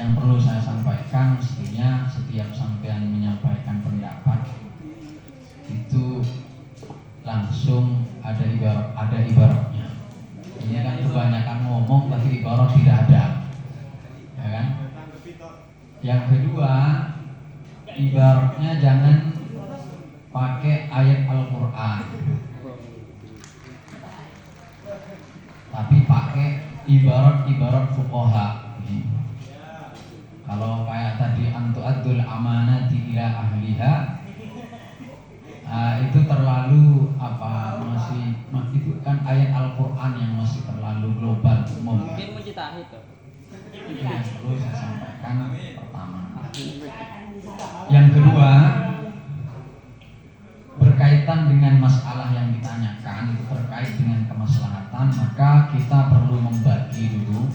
yang perlu saya sampaikan, mestinya setiap sampean menyampaikan pendapat itu langsung ada ibaratnya. Ini kan kebanyakan ngomong tapi ibarat tidak ada, ya kan? Yang kedua, ibaratnya jangan pakai ayat Al-Quran, tapi pakai ibarat fuqaha. Kalau kayak tadi antu'addul amanati ila ahliha, itu terlalu masih itu kan ayat Al-Quran yang masih terlalu global umum. Mungkin mujtahid itu. Yang perlu saya sampaikan pertama. Yang kedua, berkaitan dengan masalah yang ditanyakan itu terkait dengan kemaslahatan, maka kita perlu membagi dulu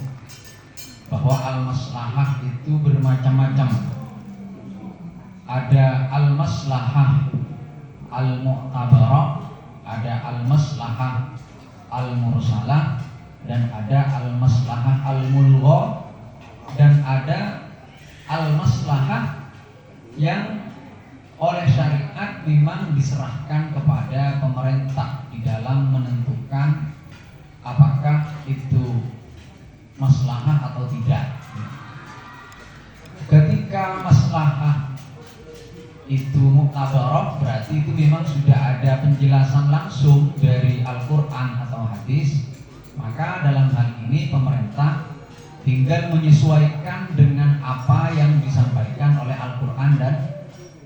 bahwa al-maslahah itu bermacam-macam. Ada al-maslahah al-mu'tabarah, ada al-maslahah al-mursalah, dan ada al-maslahah al-mulgha, dan ada al-maslahah yang oleh syariat memang diserahkan kepada pemerintah di dalam menentukan apakah itu maslahah atau tidak. Ketika maslahah itu muktabarah, berarti itu memang sudah ada penjelasan langsung dari Al-Quran atau hadis. Maka dalam hal ini pemerintah tinggal menyesuaikan dengan apa yang disampaikan oleh Al-Quran dan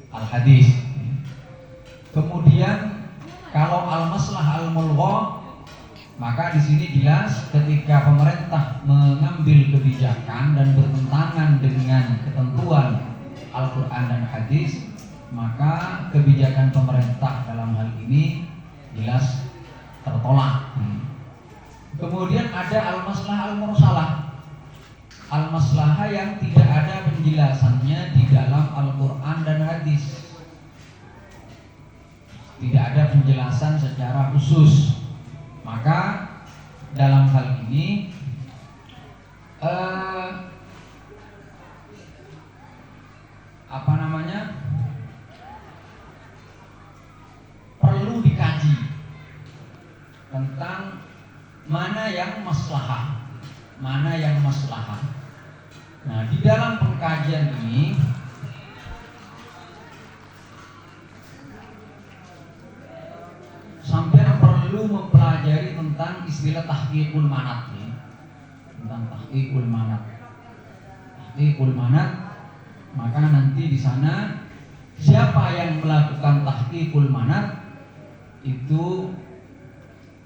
Al-Hadis. Kemudian kalau al-maslah al-mulgha, maka di sini jelas ketika pemerintah mengambil kebijakan dan bertentangan dengan ketentuan Al-Quran dan Hadis, maka kebijakan pemerintah dalam hal ini jelas tertolak. Kemudian ada al-maslah al-mursalah, al-maslahah yang tidak ada penjelasannya di dalam Al-Quran dan Hadis, tidak ada penjelasan secara khusus. Maka dalam hal ini perlu dikaji tentang mana yang maslahah, mana yang maslahah. Nah, di dalam pengkajian ini sampai perlu mempelajari tentang istilah tahqiqul manat, tentang tahqiqul manat. Tahqiqul manat, maka nanti di sana siapa yang melakukan tahqiqul manat itu,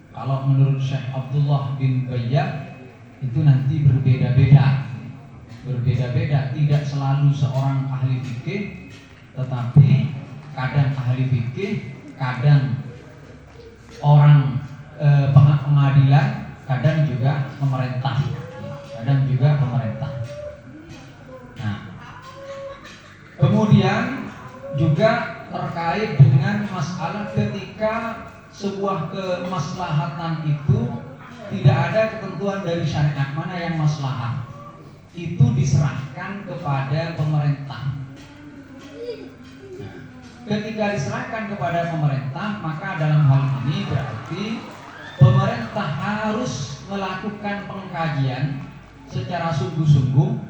kalau menurut Syekh Abdullah bin Bayyah itu nanti berbeda-beda, tidak selalu seorang ahli fikih, tetapi kadang ahli fikih, kadang orang pengadilan, kadang juga pemerintah. Nah, kemudian juga terkait dengan masalah ketika sebuah kemaslahatan itu tidak ada ketentuan dari syariat mana yang maslahah, itu diserahkan kepada pemerintah. Ketika diserahkan kepada pemerintah, maka dalam hal ini berarti pemerintah harus melakukan pengkajian secara sungguh-sungguh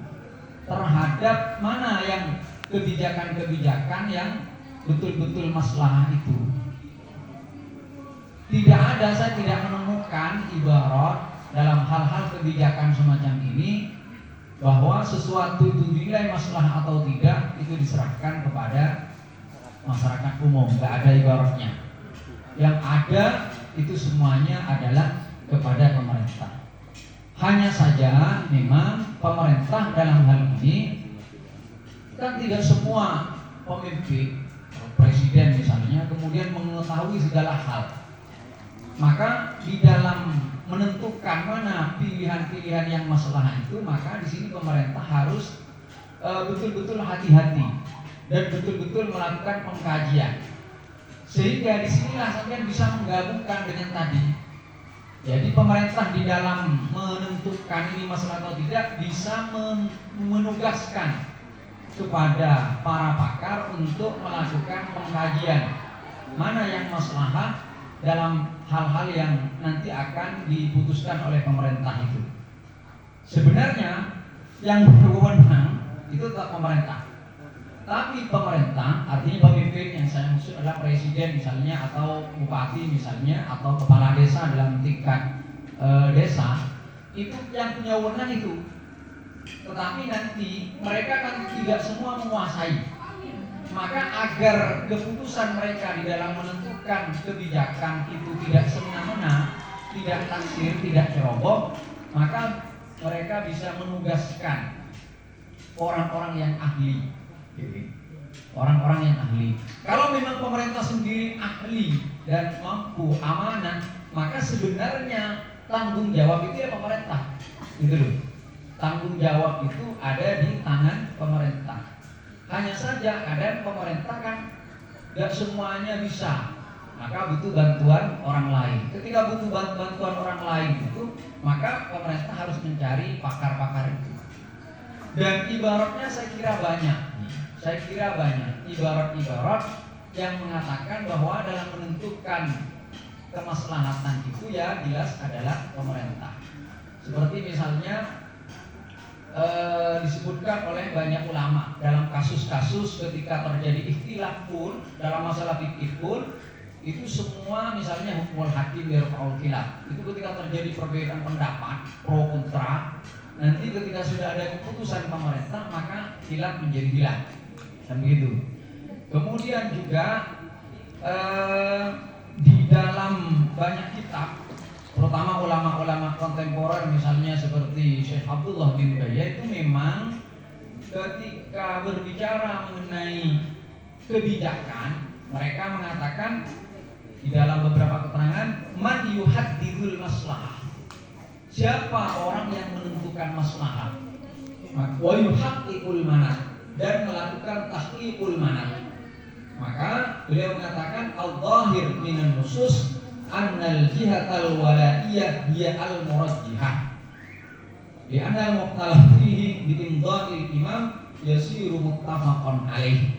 terhadap mana yang kebijakan-kebijakan yang betul-betul maslahah itu. Saya tidak menemukan ibarat dalam hal-hal kebijakan semacam ini bahwa sesuatu itu dinilai maslahah atau tidak itu diserahkan kepada masyarakat umum, nggak ada ibaratnya. Yang ada itu semuanya adalah kepada pemerintah. Hanya saja memang pemerintah dalam hal ini kan tidak semua pemimpin, presiden misalnya, kemudian mengetahui segala hal. Maka di dalam menentukan mana pilihan-pilihan yang masalah itu, maka di sini pemerintah harus betul-betul hati-hati dan betul-betul melakukan pengkajian. Sehingga disinilah kalian bisa menggabungkan dengan tadi Jadi pemerintah di dalam menentukan ini masalah atau tidak bisa menugaskan kepada para pakar untuk melakukan pengkajian mana yang maslahat dalam hal-hal yang nanti akan diputuskan oleh pemerintah itu. Sebenarnya yang berwenang itu tetap pemerintah. Tapi pemerintah, artinya pemimpin yang saya maksud adalah presiden misalnya, atau bupati misalnya, atau kepala desa dalam tingkat desa, itu yang punya wewenang itu. Tetapi nanti mereka kan tidak semua menguasai. Maka agar keputusan mereka di dalam menentukan kebijakan itu tidak semena-mena, tidak taksir, tidak ceroboh, maka mereka bisa menugaskan orang-orang yang ahli. Orang-orang yang ahli. Kalau memang pemerintah sendiri ahli dan mampu, amanah, maka sebenarnya tanggung jawab itu ya pemerintah. Gitu loh. Tanggung jawab itu ada di tangan pemerintah. Hanya saja kadang pemerintah kan gak semuanya bisa, maka butuh bantuan orang lain. Ketika butuh bantuan orang lain itu, maka pemerintah harus mencari pakar-pakar itu. Dan ibaratnya saya kira banyak ibarat-ibarat yang mengatakan bahwa dalam menentukan kemaslahatan itu ya jelas adalah pemerintah. Seperti misalnya disebutkan oleh banyak ulama dalam kasus-kasus ketika terjadi ikhtilaf pun dalam masalah fikih pun, itu semua misalnya hukumul hakim yarfa'ul khilaf. Itu ketika terjadi perbedaan pendapat pro kontra, nanti ketika sudah ada keputusan pemerintah maka khilaf menjadi khilaf. Dan begitu. Kemudian juga di dalam banyak kitab, terutama ulama-ulama kontemporer misalnya seperti Syekh Abdullah bin Bayyah, itu memang ketika berbicara mengenai kebijakan, mereka mengatakan di dalam beberapa keterangan, man yuhaddidul maslahah, siapa orang yang menentukan maslahah, wa yuhaqqiqul manah, dan melakukan tahqiqul manah. Maka beliau mengatakan al-zahir minan nusus annal jihatal walaiyah hiya al-murajjihah, li anna al-mukhtalaf fihi bi imdadil imam yasiru muttafaqan alaih.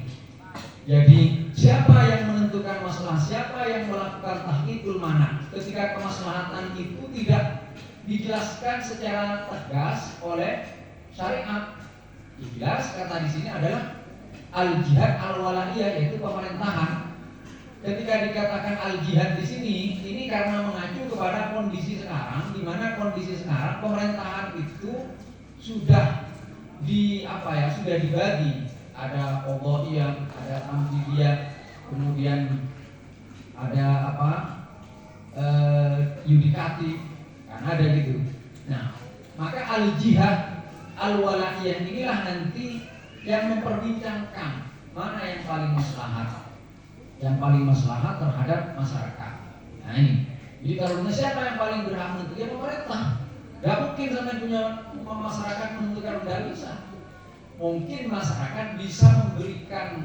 Jadi siapa yang menentukan masalah, siapa yang melakukan tahqiqul manah ketika kemaslahatan itu tidak dijelaskan secara tegas oleh syariat. Jelas kata di sini adalah al-jihad al-walaiyah, yaitu pemerintahan. Ketika dikatakan al-jihad di sini, ini karena mengacu kepada kondisi sekarang, di mana kondisi sekarang pemerintahan itu sudah sudah dibagi. Ada qadhaiyah, ada tamthiliyah, kemudian ada yudikatif, kan ada gitu. Nah, maka al-jihad al-walaiyah inilah nanti yang memperbincangkan mana yang paling maslahat terhadap masyarakat. Nah ini. Jadi kalau siapa yang paling berhak menentukan, ya pemerintah. Gak mungkin sampai punya masyarakat menentukan, nggak bisa. Mungkin masyarakat bisa memberikan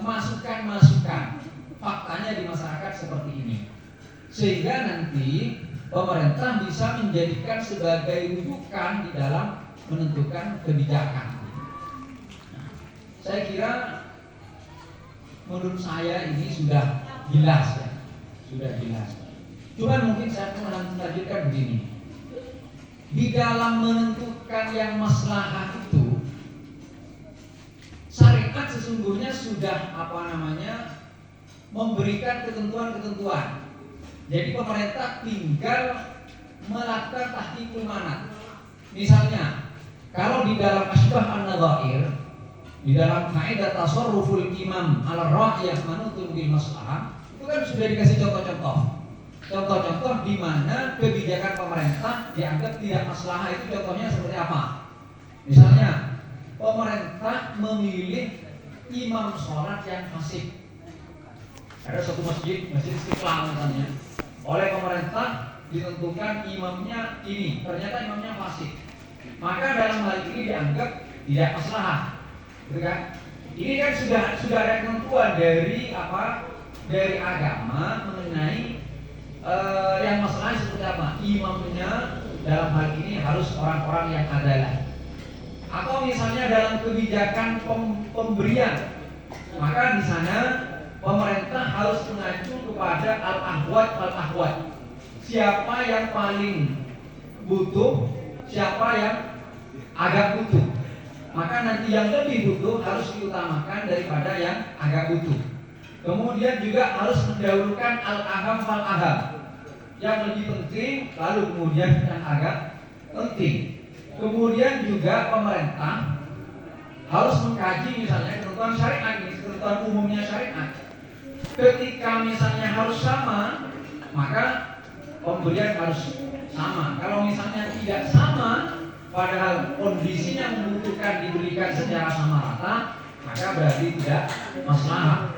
masukan-masukan. Faktanya di masyarakat seperti ini, sehingga nanti pemerintah bisa menjadikan sebagai rujukan di dalam menentukan kebijakan. Nah, saya kira menurut saya ini sudah jelas ya, sudah jelas. Cuman mungkin saya akan melanjutkan begini. Di dalam menentukan yang maslahah itu, syariat sesungguhnya sudah memberikan ketentuan-ketentuan. Jadi pemerintah tinggal melakukan tahqiqul manah. Misalnya, kalau di dalam asbah an-nadhair, di dalam kaidah tasarruful imam ala ra'iyah manutun bil maslahah, itu kan sudah dikasih contoh-contoh. Contoh-contoh di mana kebijakan pemerintah dianggap tidak maslahah, itu contohnya seperti apa? Misalnya, pemerintah memilih imam sholat yang fasik. Ada suatu masjid Istiqlal misalnya, oleh pemerintah ditentukan imamnya ini, ternyata imamnya fasik. Maka dalam hal ini dianggap tidak maslahah, gitu kan? Ini kan sudah ada ketentuan dari agama mengenai yang masalah seperti apa? Imamnya dalam hal ini harus orang-orang yang adalah. Atau misalnya dalam kebijakan pemberian, maka di sana pemerintah harus mengacu kepada al-ahwat. Siapa yang paling butuh, siapa yang agak butuh. Maka nanti yang lebih butuh harus diutamakan daripada yang agak butuh. Kemudian juga harus mendahulukan al-aham fal-aham. Yang lebih penting lalu kemudian yang agak penting. Kemudian juga pemerintah harus mengkaji misalnya ketentuan syariat ini, ketentuan umumnya syariat. Ketika misalnya harus sama, maka pemberian harus sama. Kalau misalnya tidak sama, padahal kondisinya membutuhkan diberikan secara sama rata, maka berarti tidak masalah.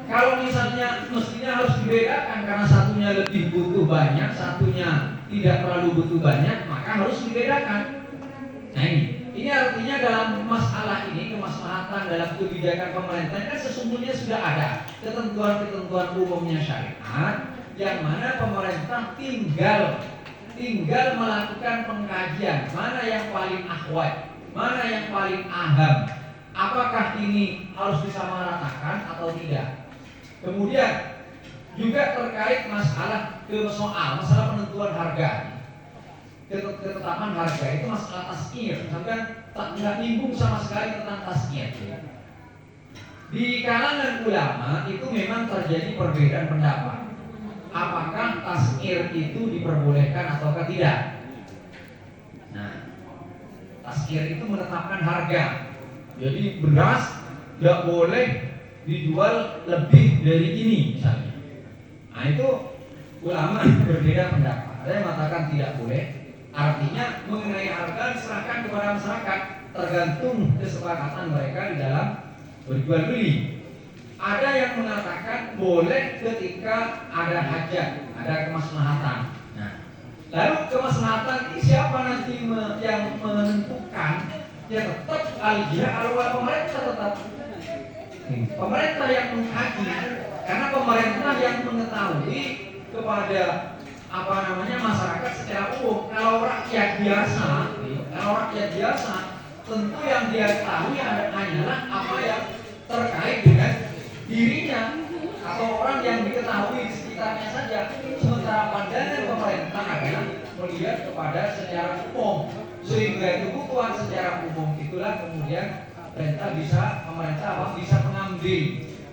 Kalau misalnya mestinya harus dibedakan karena satunya lebih butuh banyak, satunya tidak terlalu butuh banyak, maka harus dibedakan. Nah ini artinya dalam masalah ini, kemaslahatan dalam kebijakan pemerintah kan sesungguhnya sudah ada ketentuan-ketentuan umumnya syariat, yang mana pemerintah tinggal melakukan pengkajian mana yang paling ahwat, mana yang paling aham, apakah ini harus disamaratakan atau tidak. Kemudian juga terkait masalah masalah penentuan harga, ketetapan harga itu masalah tasqir, sampai tidak nyinggung sama sekali tentang tasqir. Di kalangan ulama itu memang terjadi perbedaan pendapat. Apakah tasqir itu diperbolehkan ataukah tidak? Nah, tasqir itu menetapkan harga. Jadi beras tidak boleh dijual lebih dari ini misalnya. Nah itu ulama berbeda pendapat. Ada yang mengatakan tidak boleh. Artinya mengenai harga diserahkan kepada masyarakat, tergantung kesepakatan mereka di dalam berjual beli. Ada yang mengatakan boleh ketika ada hajat, ada kemaslahatan. Nah, lalu kemaslahatan ini siapa nanti yang menentukan? Ya tetap pemerintah tetap. Pemerintah yang mengkaji, karena pemerintah yang mengetahui kepada masyarakat secara umum. Kalau rakyat biasa, tentu yang dia ketahui hanyalah apa yang terkait dengan dirinya atau orang yang diketahui di sekitarnya saja. Sementara pandangan pemerintah adalah melihat kepada secara umum, sehingga kebutuhan secara umum itulah kemudian pemerintah bisa mengambil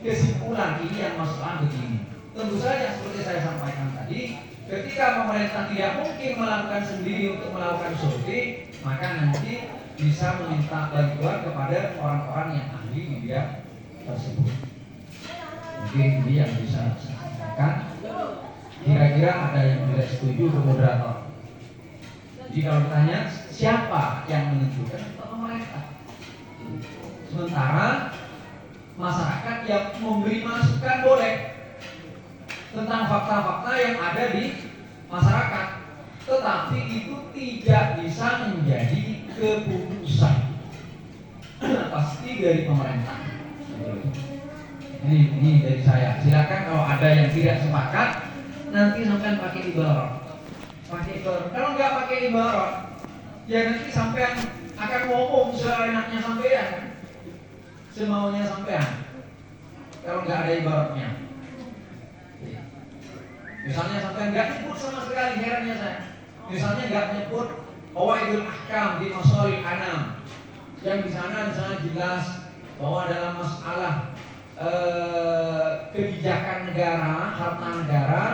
kesimpulan ini yang masalah begini. Tentu saja seperti saya sampaikan tadi, ketika pemerintah tidak mungkin melakukan sendiri untuk melakukan survei, maka nanti bisa meminta bantuan kepada orang-orang yang ahli di bidang tersebut. Mungkin ini yang bisa saya sampaikan. Kira-kira ada yang tidak setuju ke moderator. Jadi kalau ditanya siapa yang menentukan, pemerintah. Sementara masyarakat yang memberi masukan boleh tentang fakta-fakta yang ada di masyarakat, tetapi itu tidak bisa menjadi keputusan pasti dari pemerintah. Ini dari saya. Silakan kalau ada yang tidak sepakat, nanti sampean pakai ibarat. Kalau nggak pakai ibarat, ya nanti sampean akan ngomong seenaknya sampean, semaunya sampean. Kalau nggak ada ibaratnya, misalnya sampean nggak nyebut sama sekali, herannya saya. Misalnya nggak nyebut qawaidul ahkam di masalih anam, yang di sana misalnya jelas bahwa dalam masalah kebijakan negara, harta negara,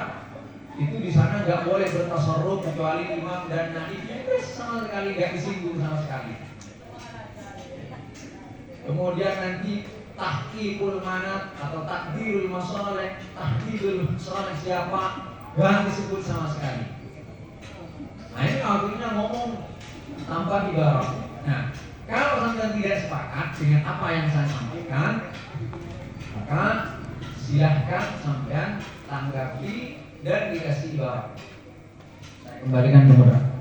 itu di sana nggak boleh bertasarruf kecuali imam dan naibnya, itu sama sekali nggak disinggung sama sekali. Kemudian nanti tahqiqul manat atau takdirul masalih, tahdidul masalih siapa, nggak disebut sama sekali. Nah ini akhirnya ngomong tanpa ibarat. Nah kalau sampai tidak sepakat dengan apa yang saya sampaikan, maka silahkan sampean tanggapi dan dikasih ibarat. Saya kembalikan ke moderator.